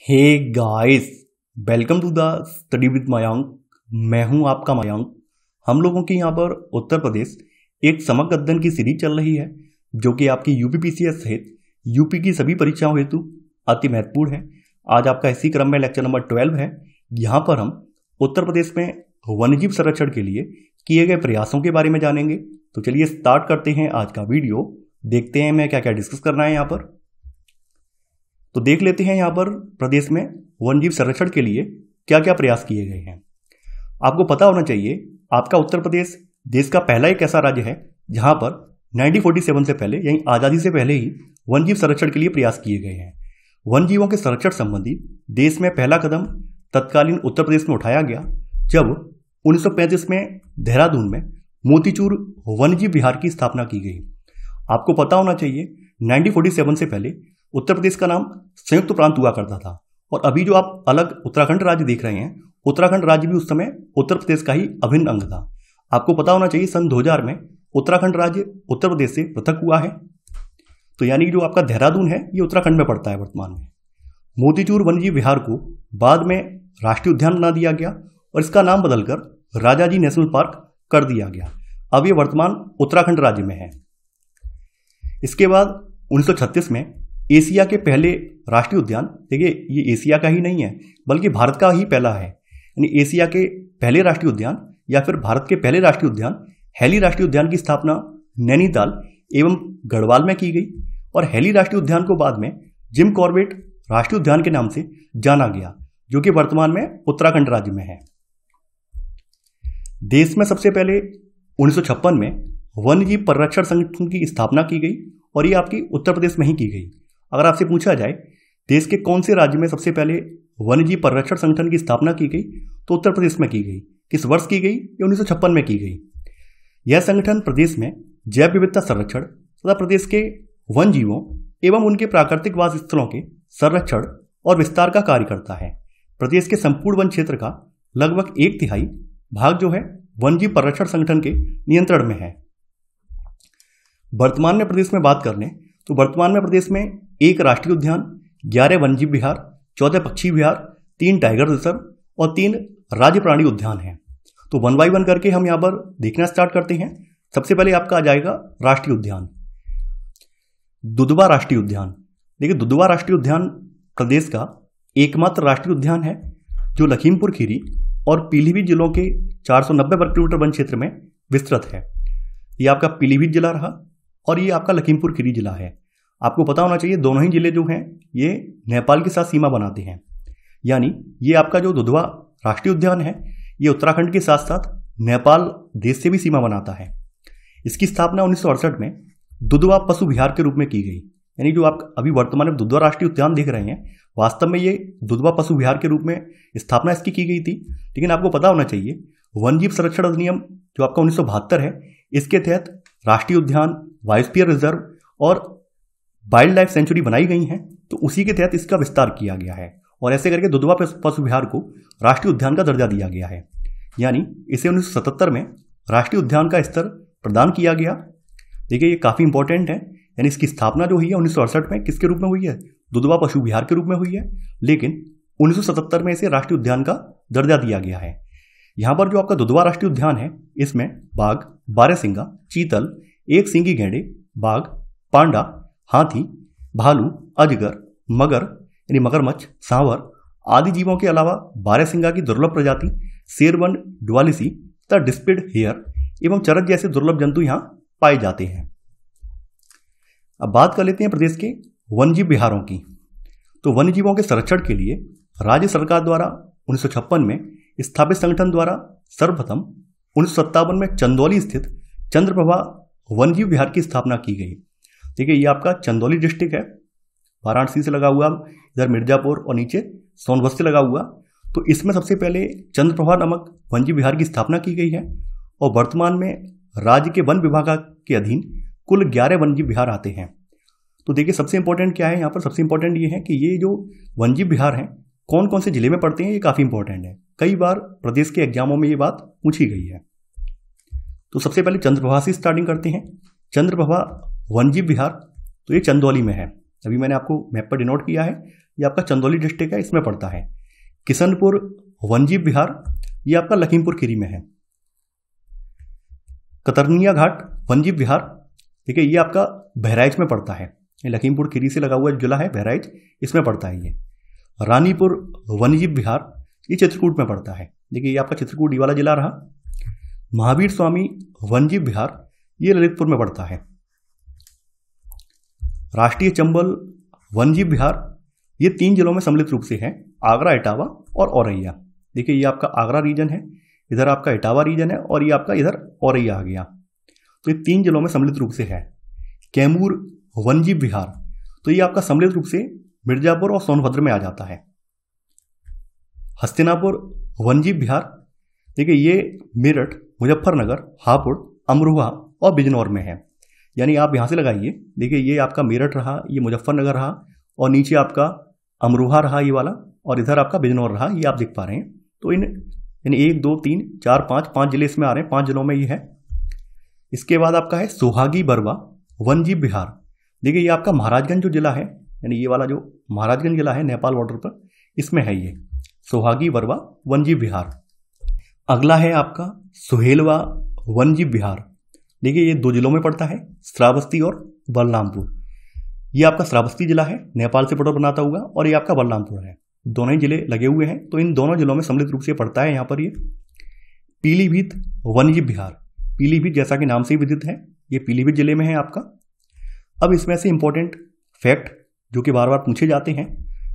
Hey guys, welcome to the study with Mayank. मैं हूं आपका मयंक। हम लोगों के यहाँ पर उत्तर प्रदेश एक समग्र अध्ययन की सीरीज चल रही है जो कि आपकी यूपीपीसीएस सहित यूपी की सभी परीक्षाओं हेतु अति महत्वपूर्ण है। आज आपका इसी क्रम में लेक्चर नंबर 12 है। यहाँ पर हम उत्तर प्रदेश में वन्यजीव संरक्षण के लिए किए गए प्रयासों के बारे में जानेंगे। तो चलिए स्टार्ट करते हैं आज का वीडियो। देखते हैं मैं क्या क्या डिस्कस करना है यहाँ पर। तो देख लेते हैं यहाँ पर प्रदेश में वन्यजीव संरक्षण के लिए क्या क्या प्रयास किए गए हैं। आपको पता होना चाहिए आपका उत्तर प्रदेश देश का पहला एक ऐसा राज्य है जहाँ पर 1947 से पहले यानी आज़ादी से पहले ही वन्यजीव संरक्षण के लिए प्रयास किए गए हैं। वन्यजीवों के संरक्षण संबंधी देश में पहला कदम तत्कालीन उत्तर प्रदेश में उठाया गया जब 1935 में देहरादून में मोतीचूर वन्यजीव विहार की स्थापना की गई। आपको पता होना चाहिए 1947 से पहले उत्तर प्रदेश का नाम संयुक्त प्रांत हुआ करता था और अभी जो आप अलग उत्तराखंड राज्य देख रहे हैं, उत्तराखंड राज्य भी उस समय उत्तर प्रदेश का ही अभिन्न अंग था। आपको पता होना चाहिए सन 2000 में उत्तराखंड राज्य उत्तर प्रदेश से पृथक हुआ है। तो यानी जो आपका देहरादून है ये उत्तराखंड में पड़ता है वर्तमान में। मोतीचूर वन्यजीव विहार को बाद में राष्ट्रीय उद्यान बना दिया गया और इसका नाम बदलकर राजाजी नेशनल पार्क कर दिया गया। अब ये वर्तमान उत्तराखंड राज्य में है। इसके बाद 1936 में एशिया के पहले राष्ट्रीय उद्यान, देखिए ये एशिया का ही नहीं है बल्कि भारत का ही पहला है, यानी एशिया के पहले राष्ट्रीय उद्यान या फिर भारत के पहले राष्ट्रीय उद्यान हैली राष्ट्रीय उद्यान की स्थापना नैनीताल एवं गढ़वाल में की गई और हैली राष्ट्रीय उद्यान को बाद में जिम कॉर्बेट राष्ट्रीय उद्यान के नाम से जाना गया जो कि वर्तमान में उत्तराखंड राज्य में है। देश में सबसे पहले 1956 में वन्यजीव परिरक्षण संगठन की स्थापना की गई और ये आपकी उत्तर प्रदेश में ही की गई। अगर आपसे पूछा जाए देश के कौन से राज्य में सबसे पहले वन्यजीव परिरक्षण संगठन की स्थापना की गई तो उत्तर प्रदेश में की गई। किस वर्ष की गई? ये 1956 में की गई। यह संगठन प्रदेश में जैव विविधता संरक्षण तथा प्रदेश के वन जीवों एवं उनके प्राकृतिक वास स्थलों के संरक्षण और विस्तार का कार्य करता है। प्रदेश के संपूर्ण वन क्षेत्र का लगभग 1/3 भाग जो है वन्यजीव परिरक्षण संगठन के नियंत्रण में है। वर्तमान में प्रदेश में बात करने तो वर्तमान में प्रदेश में 1 राष्ट्रीय उद्यान, 11 वन्यजीव विहार, 14 पक्षी विहार, 3 टाइगर रिजर्व और 3 राज्य प्राणी उद्यान हैं। तो वन बाई वन करके हम यहाँ पर देखना स्टार्ट करते हैं। सबसे पहले आपका आ जाएगा राष्ट्रीय उद्यान, दुधवा राष्ट्रीय उद्यान। देखिए दुधवा राष्ट्रीय उद्यान प्रदेश का एकमात्र राष्ट्रीय उद्यान है जो लखीमपुर खीरी और पीलीभीत जिलों के 490 वर्ग किलोमीटर वन क्षेत्र में विस्तृत है। ये आपका पीलीभीत जिला रहा और ये आपका लखीमपुर खीरी जिला है। आपको पता होना चाहिए दोनों ही जिले जो हैं ये नेपाल के साथ सीमा बनाते हैं, यानी ये आपका जो दुधवा राष्ट्रीय उद्यान है ये उत्तराखंड के साथ साथ नेपाल देश से भी सीमा बनाता है। इसकी स्थापना 1968 में दुधवा पशु विहार के रूप में की गई, यानी जो आप अभी वर्तमान में दुधवा राष्ट्रीय उद्यान देख रहे हैं वास्तव में ये दुधवा पशु विहार के रूप में स्थापना इसकी की गई थी। लेकिन आपको पता होना चाहिए वन्यजीव संरक्षण अधिनियम जो आपका 1972 है इसके तहत राष्ट्रीय उद्यान, बायोस्फीयर रिजर्व और वाइल्ड लाइफ सेंचुरी बनाई गई हैं, तो उसी के तहत इसका विस्तार किया गया है और ऐसे करके दुधवा पशु विहार को राष्ट्रीय उद्यान का दर्जा दिया गया है। यानी इसे 1977 में राष्ट्रीय उद्यान का स्तर प्रदान किया गया। देखिए ये काफ़ी इंपॉर्टेंट है, यानी इसकी स्थापना जो हुई है 1968 में किसके रूप में हुई है? दुधवा पशु विहार के रूप में हुई है, लेकिन 1977 में इसे राष्ट्रीय उद्यान का दर्जा दिया गया है। यहाँ पर जो आपका दुधवा राष्ट्रीय उद्यान है इसमें बाघ, बारहसिंगा, चीतल, एक सींगी गैंडे, बाघ, पांडा, हाथी, भालू, अजगर, मगर यानी मगरमच्छ, सांवर आदि जीवों के अलावा बारहसिंगा की दुर्लभ प्रजाति शेरवन, ड्वालिसी तथा डिस्प्लेड हेयर एवं चरक जैसे दुर्लभ जंतु यहाँ पाए जाते हैं। अब बात कर लेते हैं प्रदेश के वन्यजीव विहारों की। तो वन्यजीवों के संरक्षण के लिए राज्य सरकार द्वारा 1956 में स्थापित संगठन द्वारा सर्वप्रथम 1957 में चंदौली स्थित चंद्रप्रभा वन्यजीव विहार की स्थापना की गई। देखिए ये आपका चंदौली डिस्ट्रिक्ट है, वाराणसी से लगा हुआ, इधर मिर्जापुर और नीचे सोनभद्र से लगा हुआ। तो इसमें सबसे पहले चंद्रप्रभा नामक वन्यजीव विहार की स्थापना की गई है और वर्तमान में राज्य के वन विभाग के अधीन कुल 11 वन्यजीव विहार आते हैं। तो देखिए सबसे इंपॉर्टेंट क्या है यहाँ पर? सबसे इंपॉर्टेंट ये है कि ये जो वन्यजीव विहार हैं कौन कौन से जिले में पड़ते हैं ये काफ़ी इंपॉर्टेंट है। कई बार प्रदेश के एग्जामों में ये बात पूछी गई है। तो सबसे पहले चंद्रप्रभा से स्टार्टिंग करते हैं। चंद्रप्रभा वन्यजीव विहार तो ये चंदौली में है, अभी मैंने आपको मैप पर डिनोट किया है। ये आपका चंदौली डिस्ट्रिक्ट है, इसमें पड़ता है। किशनपुर वनजीव विहार ये आपका लखीमपुर खीरी में है। कतरनिया घाट वनजीव विहार, ठीक है, ये आपका बहराइच में पड़ता है। ये लखीमपुर खीरी से लगा हुआ जिला है बहराइच, इसमें पड़ता है ये। रानीपुर वन्यजीव विहार ये चित्रकूट में पड़ता है। देखिए ये आपका चित्रकूट ये वाला जिला रहा। महावीर स्वामी वन्यजीव विहार ये ललितपुर में पड़ता है। राष्ट्रीय चंबल वन्यजीव विहार ये 3 जिलों में सम्मिलित रूप से है, आगरा, इटावा और औरैया। देखिए ये आपका आगरा रीजन है, इधर आपका इटावा रीजन है और ये आपका इधर औरैया आ गया। तो ये 3 जिलों में सम्मिलित रूप से है। कैमूर वन्यजीव विहार तो ये आपका सम्मिलित रूप से मिर्जापुर और सोनभद्र में आ जाता है। हस्तिनापुर वन्यजीव विहार, देखिए ये मेरठ, मुजफ्फरनगर, हापुड़, अमरोहा और बिजनौर में है। यानी आप यहाँ से लगाइए, देखिए ये आपका मेरठ रहा, ये मुजफ्फरनगर रहा और नीचे आपका अमरोहा रहा ये वाला, और इधर आपका बिजनौर रहा, ये आप देख पा रहे हैं। तो इन यानी 1 2 3 4 5 जिले इसमें आ रहे हैं, 5 जिलों में ये है। इसके बाद आपका है सोहागी बरवा वन्यजीव विहार। देखिए ये आपका महाराजगंज जो जिला है, यानी ये वाला जो महाराजगंज जिला है नेपाल बॉर्डर पर, इसमें है ये सोहागी बरवा वन्यजीव विहार। अगला है आपका सुहेलवा वन्यजीव विहार। देखिए ये 2 जिलों में पड़ता है, श्रावस्ती और बलरामपुर। ये आपका श्रावस्ती जिला है, नेपाल से बॉर्डर बनाता हुआ, और ये आपका बलरामपुर है। दोनों ही जिले लगे हुए हैं, तो इन दोनों जिलों में सम्मिलित रूप से पड़ता है यहाँ पर ये। पीलीभीत वन्यजीव विहार, पीलीभीत जैसा कि नाम से ही विदित है, ये पीलीभीत जिले में है आपका। अब इसमें से इंपॉर्टेंट फैक्ट जो कि बार बार पूछे जाते हैं,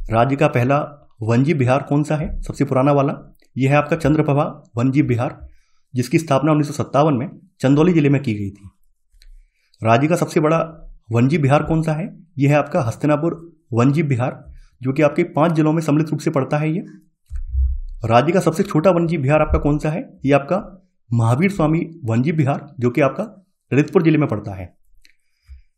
राज्य का पहला वन्यजीव विहार कौन सा है, सबसे पुराना वाला, यह है आपका चंद्रप्रभा वन्यजीव विहार, जिसकी स्थापना 1957 में चंदौली जिले में की गई थी। राज्य का सबसे बड़ा वन्यजीव विहार कौन सा है, यह है आपका हस्तिनापुर वन्यजीव विहार, जो कि आपके 5 जिलों में सम्मिलित रूप से पड़ता है ये। राज्य का सबसे छोटा वन्यजीव विहार आपका कौन सा है, ये आपका महावीर स्वामी वन्यजीव विहार, जो कि आपका ललितपुर जिले में पड़ता है।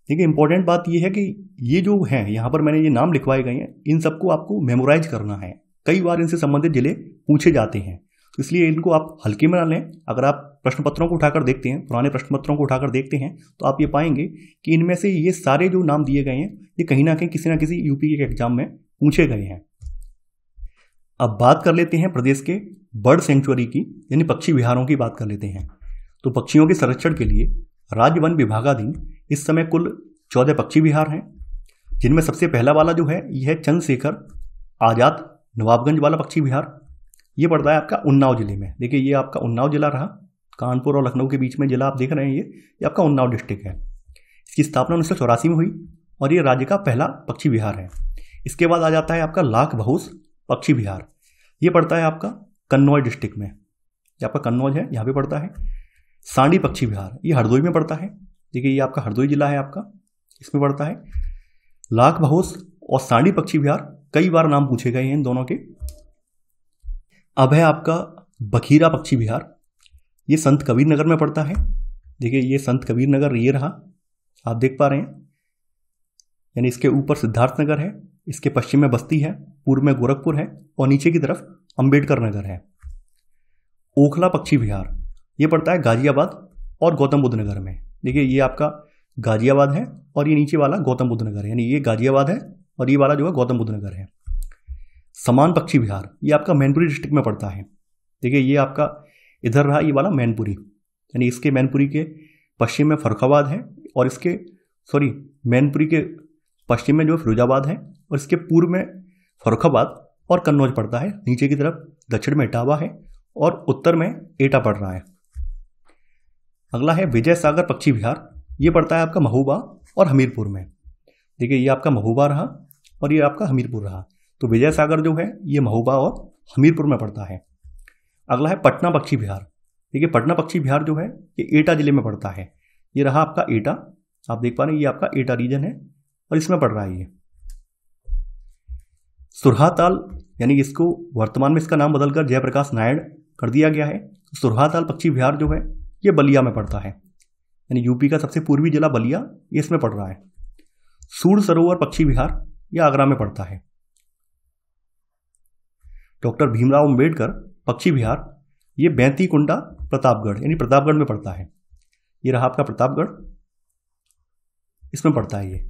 देखिए इंपॉर्टेंट बात यह है कि ये जो है यहाँ पर मैंने ये नाम लिखवाए गए हैं, इन सबको आपको मेमोराइज करना है। कई बार इनसे संबंधित जिले पूछे जाते हैं, तो इसलिए इनको आप हल्के में ना लें। अगर आप प्रश्न पत्रों को उठाकर देखते हैं, पुराने प्रश्न पत्रों को उठाकर देखते हैं, तो आप ये पाएंगे कि इनमें से ये सारे जो नाम दिए गए हैं, ये कहीं ना कहीं किसी ना किसी यूपी के एग्जाम में पूछे गए हैं। अब बात कर लेते हैं प्रदेश के बर्ड सेंचुरी की, यानी पक्षी विहारों की बात कर लेते हैं। तो पक्षियों के संरक्षण के लिए राज्य वन विभागाधीन इस समय कुल 14 पक्षी विहार हैं, जिनमें सबसे पहला वाला जो है यह है चंद्रशेखर आजाद नवाबगंज वाला पक्षी विहार। ये पड़ता है आपका उन्नाव जिले में। देखिए ये आपका उन्नाव जिला रहा, कानपुर और लखनऊ के बीच में जिला आप देख रहे हैं, ये आपका उन्नाव डिस्ट्रिक्ट है। इसकी स्थापना 1984 में हुई और ये राज्य का पहला पक्षी विहार है। इसके बाद आ जाता है आपका लाख बहोस पक्षी विहार, ये पड़ता है आपका कन्नौज डिस्ट्रिक्ट में, ये आपका कन्नौज है, यहाँ पे पड़ता है। सांडी पक्षी विहार ये हरदोई में पड़ता है। देखिए ये आपका हरदोई जिला है आपका, इसमें पड़ता है। लाख बहोस और सांडी पक्षी विहार कई बार नाम पूछे गए हैं इन दोनों के। अब है आपका बखीरा पक्षी विहार, ये संत कबीर नगर में पड़ता है। देखिए ये संत कबीर नगर ये रहा, आप देख पा रहे हैं, यानी इसके ऊपर सिद्धार्थ नगर है, इसके पश्चिम में बस्ती है, पूर्व में गोरखपुर है और नीचे की तरफ अंबेडकर नगर है। ओखला पक्षी विहार ये पड़ता है गाजियाबाद और गौतम बुद्ध नगर में। देखिए ये आपका गाजियाबाद है और ये नीचे वाला गौतम बुद्ध नगर है, यानी ये गाजियाबाद है और ये वाला जो है गौतम बुद्ध नगर है। समान पक्षी विहार ये आपका मैनपुरी डिस्ट्रिक्ट में पड़ता है। देखिए ये आपका इधर रहा, ये वाला मैनपुरी, यानी इसके मैनपुरी के पश्चिम में फर्रुखाबाद है और इसके मैनपुरी के पश्चिम में जो फिरोजाबाद है और इसके पूर्व में फर्रुखाबाद और कन्नौज पड़ता है। नीचे की तरफ दक्षिण में इटावा है और उत्तर में एटा पड़ रहा है। अगला है विजय सागर पक्षी विहार, ये पड़ता है आपका महोबा और हमीरपुर में। देखिए ये आपका महोबा रहा और ये आपका हमीरपुर रहा, तो विजय सागर जो है ये महोबा और हमीरपुर में पड़ता है। अगला है पटना पक्षी विहार। देखिए पटना पक्षी विहार जो है ये एटा जिले में पड़ता है। ये रहा आपका एटा, आप देख पा रहे हैं, ये आपका एटा रीजन है और इसमें पड़ रहा है ये। सुरहाताल, यानी इसको वर्तमान में इसका नाम बदलकर जयप्रकाश नायड़ कर दिया गया है। सुरहाताल पक्षी विहार जो है ये बलिया में पड़ता है, यानी यूपी का सबसे पूर्वी जिला बलिया ये इसमें पड़ रहा है। सूर सरोवर पक्षी विहार यह आगरा में पड़ता है। डॉक्टर भीमराव अंबेडकर पक्षी विहार ये बैंतीकुंडा प्रतापगढ़ यानी प्रतापगढ़ में पड़ता है। ये रहा आपका प्रतापगढ़, इसमें पड़ता है ये।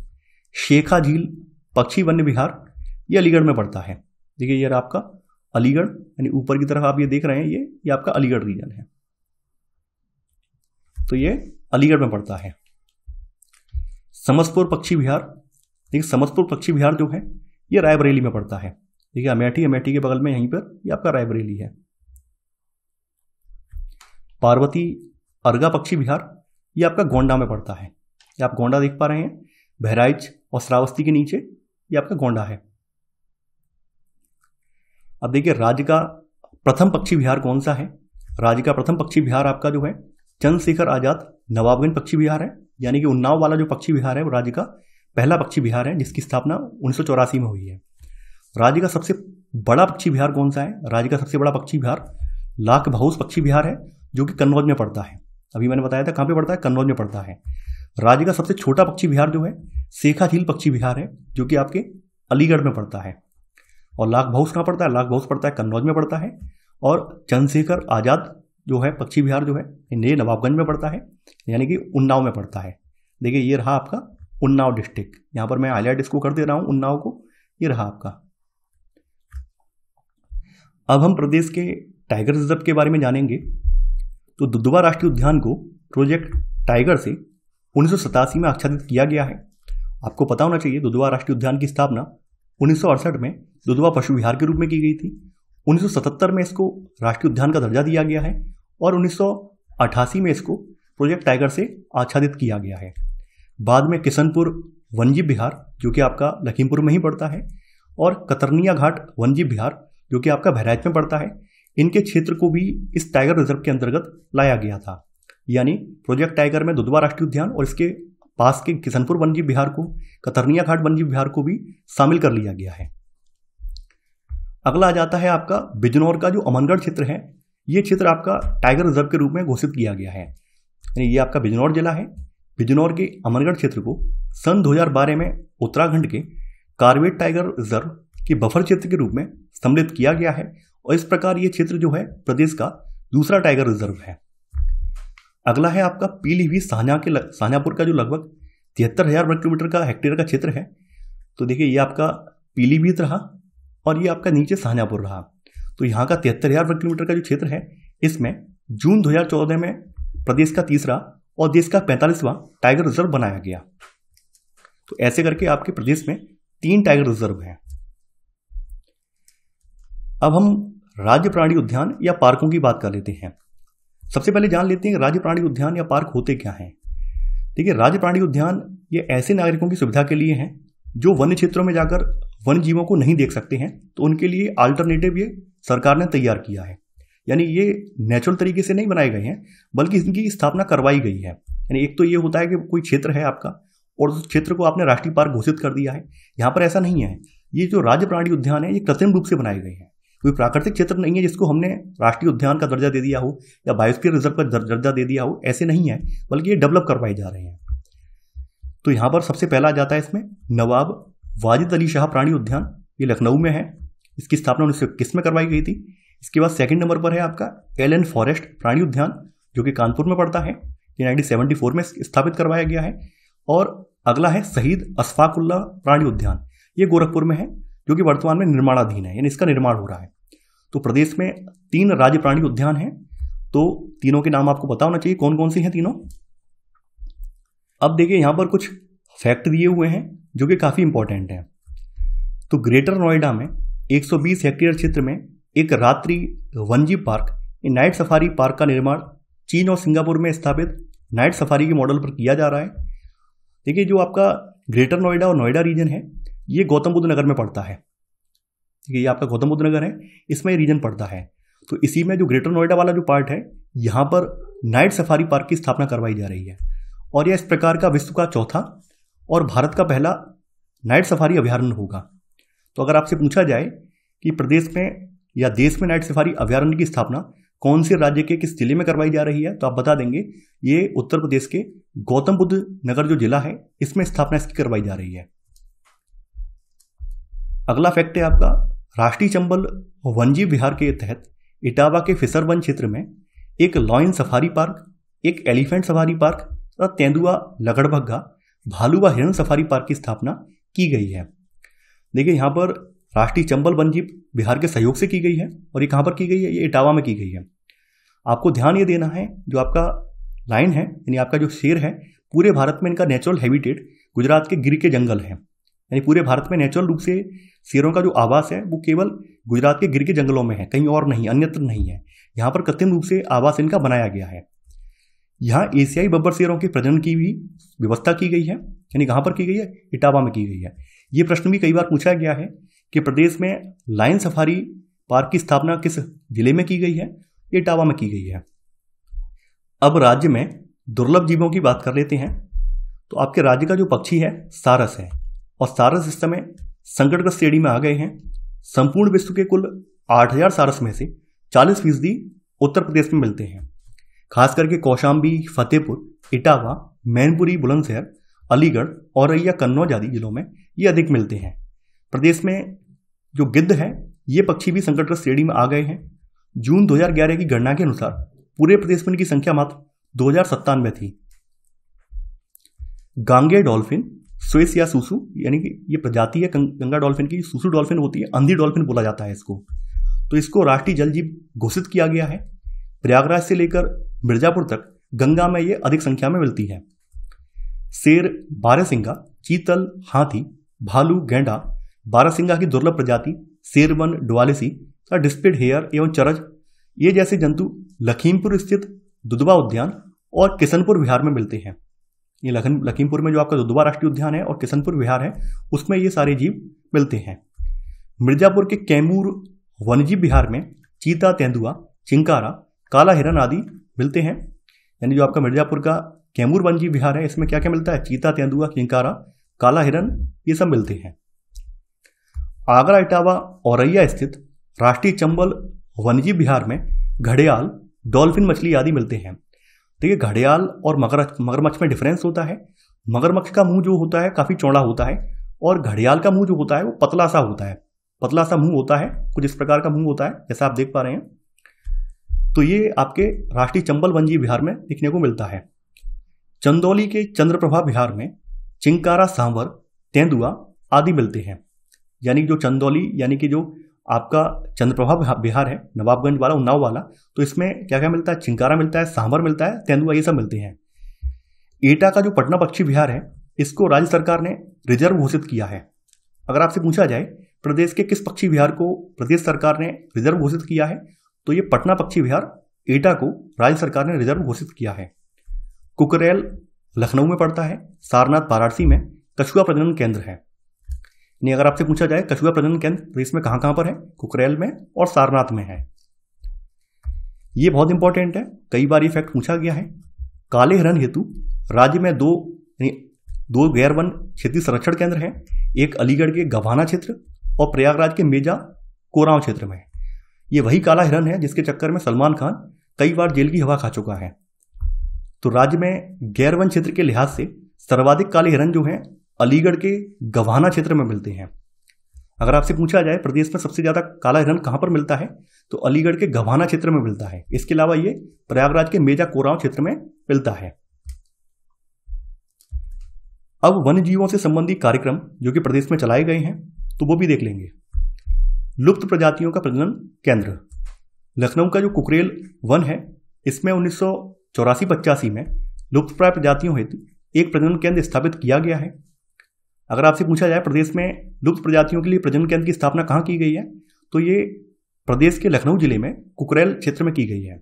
शेखा झील पक्षी वन्य विहार ये अलीगढ़ में पड़ता है। देखिए ये आपका अलीगढ़, यानी ऊपर की तरफ आप ये देख रहे हैं, ये आपका अलीगढ़ रीजन है, तो ये अलीगढ़ में पड़ता है। समस्तपुर पक्षी विहार, देखिए समस्तपुर पक्षी विहार जो है ये रायबरेली में पड़ता है। देखिए अमेठी के बगल में यहीं पर ये आपका रायबरेली है। पार्वती अर्गा पक्षी विहार ये आपका गोंडा में पड़ता है। ये आप गोंडा देख पा रहे हैं, बहराइच और श्रावस्ती के नीचे ये आपका गोंडा है। अब देखिए राज्य का प्रथम पक्षी विहार कौन सा है। राज्य का प्रथम पक्षी विहार आपका जो है चंद्रशेखर आजाद नवाबगंज पक्षी विहार है, यानी कि उन्नाव वाला जो पक्षी विहार है वो राज्य का पहला पक्षी विहार है, जिसकी स्थापना 1984 में हुई है। राज्य का सबसे बड़ा पक्षी विहार कौन सा है। राज्य का सबसे बड़ा पक्षी विहार लाख बहाउस पक्षी विहार है, जो कि कन्नौज में पड़ता है। अभी मैंने बताया था कहाँ पे पड़ता है, कन्नौज में पड़ता है। राज्य का सबसे छोटा पक्षी विहार जो है शेखा झील पक्षी विहार है, जो कि आपके अलीगढ़ में पड़ता है। और लाख बहाउस कहाँ पड़ता है, लाख बहाउस पड़ता है कन्नौज में पड़ता है। और चंद्रशेखर आजाद जो है पक्षी विहार जो है ये नवाबगंज में पड़ता है, यानी कि उन्नाव में पड़ता है। देखिए ये रहा आपका उन्नाव डिस्ट्रिक्ट, यहाँ पर मैं हाईलाइट इसको कर दे रहा हूँ उन्नाव को, ये रहा आपका। अब हम प्रदेश के टाइगर रिजर्व के बारे में जानेंगे। तो दुधवा राष्ट्रीय उद्यान को प्रोजेक्ट टाइगर से 1987 में आच्छादित किया गया है। आपको पता होना चाहिए दुधवा राष्ट्रीय उद्यान की स्थापना 1968 में दुधवा पशु विहार के रूप में की गई थी। 1977 में इसको राष्ट्रीय उद्यान का दर्जा दिया गया है और 1988 में इसको प्रोजेक्ट टाइगर से आच्छादित किया गया है। बाद में किशनपुर वन्यजीव विहार जो कि आपका लखीमपुर में ही पड़ता है, और कतरनिया घाट वन्यजीव विहार जो कि आपका बहराइच में पड़ता है, इनके क्षेत्र को भी इस टाइगर रिजर्व के अंतर्गत लाया गया था। यानी प्रोजेक्ट टाइगर में दुधवा राष्ट्रीय उद्यान और इसके पास के किशनपुर वन्यजीव विहार को, कतरनिया घाट वन्यजीव विहार को भी शामिल कर लिया गया है। अगला आ जाता है आपका बिजनौर का जो अमनगढ़ क्षेत्र है। ये क्षेत्र आपका टाइगर रिजर्व के रूप में घोषित किया गया है। ये आपका बिजनौर जिला है। बिजनौर के अमनगढ़ क्षेत्र को सन 2012 में उत्तराखंड के कार्बेट टाइगर रिजर्व के बफर क्षेत्र के रूप में सम्मिलित किया गया है, और इस प्रकार ये क्षेत्र जो है प्रदेश का दूसरा टाइगर रिजर्व है। अगला है आपका पीलीभीत शाहजहांपुर का जो लगभग 73,000 वर्ग किलोमीटर का हेक्टेयर का क्षेत्र है। तो देखिए ये आपका पीलीभीत रहा और ये आपका नीचे शाहजहांपुर रहा। तो यहाँ का 73,000 वर्ग किलोमीटर का जो क्षेत्र है, इसमें जून 2014 में प्रदेश का तीसरा और देश का 45वां टाइगर रिजर्व बनाया गया। तो ऐसे करके आपके प्रदेश में 3 टाइगर रिजर्व हैं। अब हम राज्य प्राणी उद्यान या पार्कों की बात कर लेते हैं। सबसे पहले जान लेते हैं राज्य प्राणी उद्यान या पार्क होते क्या हैं। देखिए राज्य प्राणी उद्यान ये ऐसे नागरिकों की सुविधा के लिए हैं जो वन्य क्षेत्रों में जाकर वन्य जीवों को नहीं देख सकते हैं, तो उनके लिए अल्टरनेटिव ये सरकार ने तैयार किया है। यानी ये नेचुरल तरीके से नहीं बनाए गए हैं, बल्कि इनकी स्थापना करवाई गई है। यानी एक तो ये होता है कि कोई क्षेत्र है आपका और उस क्षेत्र को आपने राष्ट्रीय पार्क घोषित कर दिया है। यहाँ पर ऐसा नहीं है। ये जो राज्य प्राणी उद्यान है ये कृत्रिम रूप से बनाए गए हैं। कोई प्राकृतिक क्षेत्र नहीं है जिसको हमने राष्ट्रीय उद्यान का दर्जा दे दिया हो या बायोस्फीयर रिजर्व का दर्जा दे दिया हो, ऐसे नहीं है, बल्कि ये डेवलप करवाए जा रहे हैं। तो यहाँ पर सबसे पहला आ जाता है इसमें नवाब वाजिद अली शाह प्राणी उद्यान, ये लखनऊ में है। इसकी स्थापना 1921 में करवाई गई थी। इसके बाद सेकंड नंबर पर है आपका एलन फॉरेस्ट प्राणी उद्यान जो कि कानपुर में पड़ता है, ये 1974 में स्थापित करवाया गया है। और अगला है शहीद अशफाकुल्लाह प्राणी उद्यान, ये गोरखपुर में है जो कि वर्तमान में निर्माणाधीन है, यानी इसका निर्माण हो रहा है। तो प्रदेश में 3 राज्य प्राणी उद्यान हैं। तो तीनों के नाम आपको पता होना चाहिए कौन कौन से हैं तीनों। अब देखिए यहाँ पर कुछ फैक्ट दिए हुए हैं जो कि काफ़ी इंपॉर्टेंट हैं। तो ग्रेटर नोएडा में 120 हेक्टेयर क्षेत्र में एक रात्रि वन्यजीव पार्क, नाइट सफारी पार्क का निर्माण चीन और सिंगापुर में स्थापित नाइट सफारी के मॉडल पर किया जा रहा है। देखिए जो आपका ग्रेटर नोएडा और नोएडा रीजन है ये गौतम बुद्ध नगर में पड़ता है। ठीक है, ये आपका गौतम बुद्ध नगर है, इसमें रीजन पड़ता है। तो इसी में जो ग्रेटर नोएडा वाला जो पार्ट है यहाँ पर नाइट सफारी पार्क की स्थापना करवाई जा रही है, और यह इस प्रकार का विश्व का चौथा और भारत का पहला नाइट सफारी अभयारण्य होगा। तो अगर आपसे पूछा जाए कि प्रदेश में या देश में नाइट सफारी अभयारण्य की स्थापना कौन से राज्य के किस जिले में करवाई जा रही है, तो आप बता देंगे ये उत्तर प्रदेश के गौतम बुद्ध नगर जो जिला है इसमें स्थापना इसकी करवाई जा रही है। अगला फैक्ट है आपका राष्ट्रीय चंबल वन्यजीव विहार के तहत इटावा के फिसर वन क्षेत्र में एक लॉयन सफारी पार्क, एक एलिफेंट सफारी पार्क और तेंदुआ, लगड़बग्घा, भालू व हिरण सफारी पार्क की स्थापना की गई है। देखिए यहाँ पर राष्ट्रीय चंबल वन्यजीव विहार के सहयोग से की गई है। और ये कहाँ पर की गई है? ये इटावा में की गई है। आपको ध्यान ये देना है, जो आपका लाइन है यानी आपका जो शेर है, पूरे भारत में इनका नेचुरल हैबिटेट गुजरात के गिर के जंगल है। यानी पूरे भारत में नेचुरल रूप से शेरों का जो आवास है वो केवल गुजरात के गिर के जंगलों में है, कहीं और नहीं, अन्यत्र नहीं है। यहाँ पर कृत्रिम रूप से आवास इनका बनाया गया है। यहाँ एशियाई बब्बर शेरों के प्रजनन की भी व्यवस्था की गई है। यानी कहाँ पर की गई है? इटावा में की गई है। ये प्रश्न भी कई बार पूछा गया है कि प्रदेश में लायन सफारी पार्क की स्थापना किस जिले में की गई है? इटावा में की गई है। अब राज्य में दुर्लभ जीवों की बात कर लेते हैं। तो आपके राज्य का जो पक्षी है सारस है, और सारस इस समय संकटग्रस्त श्रेणी में आ गए हैं। संपूर्ण विश्व के कुल 8000 सारस में से 40% उत्तर प्रदेश में मिलते हैं। खास करके कौशाम्बी, फतेहपुर, इटावा, मैनपुरी, बुलंदशहर, अलीगढ़, औरैया, कन्नौज आदि जिलों में ये अधिक मिलते हैं। प्रदेश में जो गिद्ध है ये पक्षी भी संकटग्रस्त श्रेणी में आ गए हैं। जून 2011 की गणना के अनुसार पूरे प्रदेश में इनकी संख्या मात्र 2097 थी। गांगे डॉल्फिन, स्विस या सुसु, यानी कि ये प्रजाति है गंगा डॉल्फिन की, सुसु डॉल्फिन होती है, अंधी डॉल्फिन बोला जाता है इसको। तो इसको राष्ट्रीय जल जीव घोषित किया गया है। प्रयागराज से लेकर मिर्जापुर तक गंगा में ये अधिक संख्या में मिलती है। शेर, बारहसिंगा, चीतल, हाथी, भालू, गेंडा, बारहसिंगा की दुर्लभ प्रजाति शेरवन, डुआलिसी, डिस्प्लेड हेयर एवं चरज, ये जैसे जंतु लखीमपुर स्थित दुधवा उद्यान और किशनपुर विहार में मिलते हैं। ये लखीमपुर में जो आपका दुधवा राष्ट्रीय उद्यान है और किशनपुर विहार है, उसमें ये सारे जीव मिलते हैं। मिर्जापुर के कैमूर वन्यजीव विहार में चीता, तेंदुआ, चिंकारा, काला हिरन आदि मिलते हैं। यानी जो आपका मिर्जापुर का कैमूर वन्यजीव विहार है, इसमें क्या क्या मिलता है? चीता, तेंदुआ, चिंकारा, काला हिरन, ये सब मिलते हैं। आगरा, इटावा, औरैया स्थित राष्ट्रीय चंबल वन्यजीव विहार में घड़ियाल, डॉल्फिन मछली आदि मिलते हैं। देखिए, घड़ियाल और मगरमच्छ में डिफरेंस होता है। मगरमच्छ का मुंह जो होता है काफी चौड़ा होता है, और घड़ियाल का मुंह जो होता है वो पतला सा होता है। पतला सा मुंह होता है, कुछ इस प्रकार का मुंह होता है जैसा आप देख पा रहे हैं। तो ये आपके राष्ट्रीय चंबल वन्यजीव विहार में दिखने को मिलता है। चंदौली के चंद्रप्रभा विहार में चिंकारा, सांवर, तेंदुआ आदि मिलते हैं। यानी जो चंदौली यानी कि जो आपका चंद्रप्रभा विहार है, नवाबगंज वाला, उन्नाव वाला, तो इसमें क्या क्या मिलता है? चिंकारा मिलता है, सांभर मिलता है, तेंदुआ, ये सब मिलते हैं। एटा का जो पटना पक्षी विहार है, इसको राज्य सरकार ने रिजर्व घोषित किया है। अगर आपसे पूछा जाए प्रदेश के किस पक्षी विहार को प्रदेश सरकार ने रिजर्व घोषित किया है, तो ये पटना पक्षी विहार एटा को राज्य सरकार ने रिजर्व घोषित किया है। कुकरेल लखनऊ में पड़ता है। सारनाथ वाराणसी में कछुआ प्रजनन केंद्र है। नहीं, अगर आपसे पूछा जाए कछुआ प्रजनन केंद्र प्रदेश में कहाँ कहाँ पर है, कुकरेल में और सारनाथ में है। ये बहुत इंपॉर्टेंट है, कई बार ये फैक्ट पूछा गया है। काले हिरन हेतु राज्य में दो गैर वन क्षेत्रीय संरक्षण केंद्र हैं, एक अलीगढ़ के गवाना क्षेत्र और प्रयागराज के मेजा कोरांव क्षेत्र में। ये वही काला हिरन है जिसके चक्कर में सलमान खान कई बार जेल की हवा खा चुका है। तो राज्य में गैर वन क्षेत्र के लिहाज से सर्वाधिक काले हिरन जो हैं अलीगढ़ के गवाना क्षेत्र में मिलते हैं। अगर आपसे पूछा जाए प्रदेश में सबसे ज्यादा काला हिरन कहां पर मिलता है, तो अलीगढ़ के गवाना क्षेत्र में मिलता है। इसके अलावा ये प्रयागराज के मेजा कोरांव क्षेत्र में मिलता है। अब वन्य जीवों से संबंधित कार्यक्रम जो कि प्रदेश में चलाए गए हैं, तो वो भी देख लेंगे। लुप्त प्रजातियों का प्रजनन केंद्र लखनऊ का जो कुकरेल वन है, इसमें 1984-85 में लुप्तप्राय प्रजातियों हेतु एक प्रजनन केंद्र स्थापित किया गया है। अगर आपसे पूछा जाए प्रदेश में लुप्त प्रजातियों के लिए प्रजनन केंद्र की स्थापना कहाँ की गई है, तो ये प्रदेश के लखनऊ जिले में कुकरेल क्षेत्र में की गई है।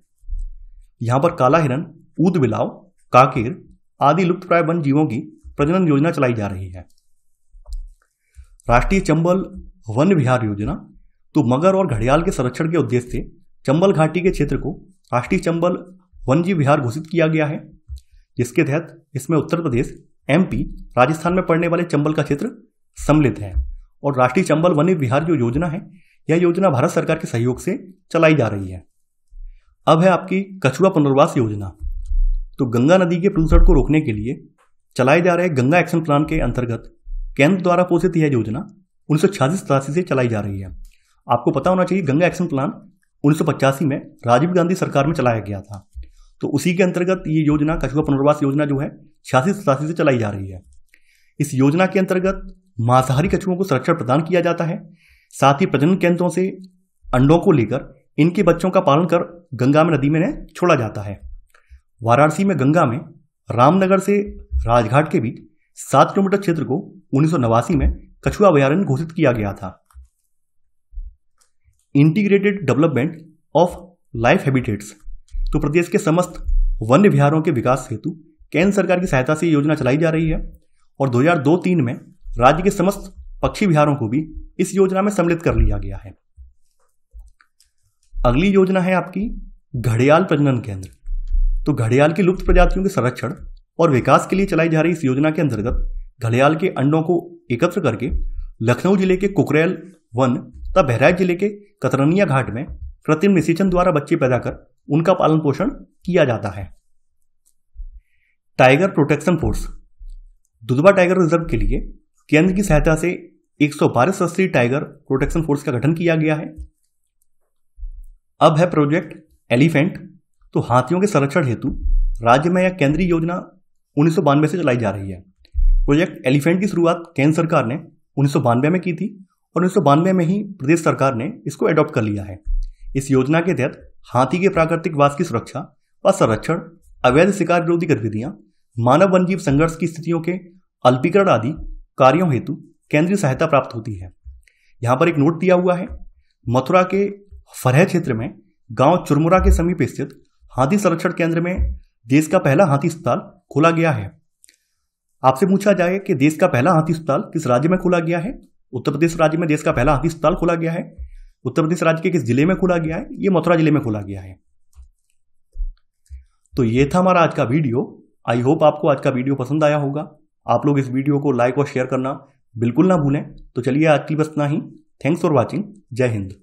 यहाँ पर काला हिरन, ऊद बिलाव, काकेर आदि लुप्तप्राय वन जीवों की प्रजनन योजना चलाई जा रही है। राष्ट्रीय चंबल वन विहार योजना, तो मगर और घड़ियाल के संरक्षण के उद्देश्य से चंबल घाटी के क्षेत्र को राष्ट्रीय चंबल वन्यजीव विहार घोषित किया गया है, जिसके तहत इसमें उत्तर प्रदेश, एमपी, राजस्थान में पड़ने वाले चंबल का क्षेत्र सम्मिलित है। और राष्ट्रीय चंबल वन विहार जो योजना है, यह योजना भारत सरकार के सहयोग से चलाई जा रही है। अब है आपकी कछुआ पुनर्वास योजना। तो गंगा नदी के प्रदूषण को रोकने के लिए चलाए जा रहे गंगा एक्शन प्लान के अंतर्गत केंद्र द्वारा पोषित यह योजना 1986-87 से चलाई जा रही है। आपको पता होना चाहिए गंगा एक्शन प्लान 1985 में राजीव गांधी सरकार में चलाया गया था। तो उसी के अंतर्गत ये योजना, कछुआ पुनर्वास योजना जो है 86-87 से चलाई जा रही है। इस योजना के अंतर्गत मांसाहारी कछुओं को संरक्षण प्रदान किया जाता है। साथ ही प्रजनन केंद्रों से अंडों को लेकर इनके बच्चों का पालन कर गंगा में नदी में इन्हें छोड़ा जाता है। वाराणसी में गंगा में रामनगर से राजघाट के बीच 7 किलोमीटर क्षेत्र को 1989 में कछुआ अभयारण्य घोषित किया गया था। Integrated development of life habitats, तो प्रदेश के समस्त वन्य विहारों के विकास हेतु केंद्र सरकार की सहायता से योजना चलाई जा रही है और 2002-03 में राज्य के समस्त पक्षी विहारों को भी इस योजना में सम्मिलित कर लिया गया है। अगली योजना है आपकी घड़ियाल प्रजनन केंद्र। तो घड़ियाल की लुप्त प्रजातियों के संरक्षण और विकास के लिए चलाई जा रही इस योजना के अंतर्गत घड़ियाल के अंडों को एकत्र करके लखनऊ जिले के कुकरेल वन तथा बहराइच जिले के कतरनिया घाट में कृत्रिम निषेचन द्वारा बच्चे पैदा कर उनका पालन पोषण किया जाता है। Tiger protection force, Dudhwa tiger reserve के लिए केंद्र की सहायता से 112 सदस्यीय टाइगर प्रोटेक्शन फोर्स का गठन किया गया है। अब है प्रोजेक्ट एलिफेंट। तो हाथियों के संरक्षण हेतु राज्य में यह केंद्रीय योजना 1992 से चलाई जा रही है। प्रोजेक्ट एलिफेंट की शुरुआत केंद्र सरकार ने 1992 में की थी और 1992 में ही प्रदेश सरकार ने इसको अडॉप्ट कर लिया है। इस योजना के तहत हाथी के प्राकृतिक वास की सुरक्षा व संरक्षण, अवैध शिकार विरोधी गतिविधियां, मानव वन्यजीव संघर्ष की स्थितियों के अल्पीकरण आदि कार्यों हेतु केंद्रीय सहायता प्राप्त होती है। यहाँ पर एक नोट दिया हुआ है, मथुरा के फरह क्षेत्र में गांव चुरमुरा के समीप स्थित हाथी संरक्षण केंद्र में देश का पहला हाथी अस्पताल खोला गया है। आपसे पूछा जाए कि देश का पहला हाथी अस्पताल किस राज्य में खोला गया है? उत्तर प्रदेश राज्य में देश का पहला हाथी अस्पताल खोला गया है। उत्तर प्रदेश राज्य के किस जिले में खोला गया है? ये मथुरा जिले में खोला गया है। तो ये था हमारा आज का वीडियो। आई होप आपको आज का वीडियो पसंद आया होगा। आप लोग इस वीडियो को लाइक और शेयर करना बिल्कुल ना भूलें। तो चलिए आज के लिए बस इतना ही। Thanks for watching. जय हिंद।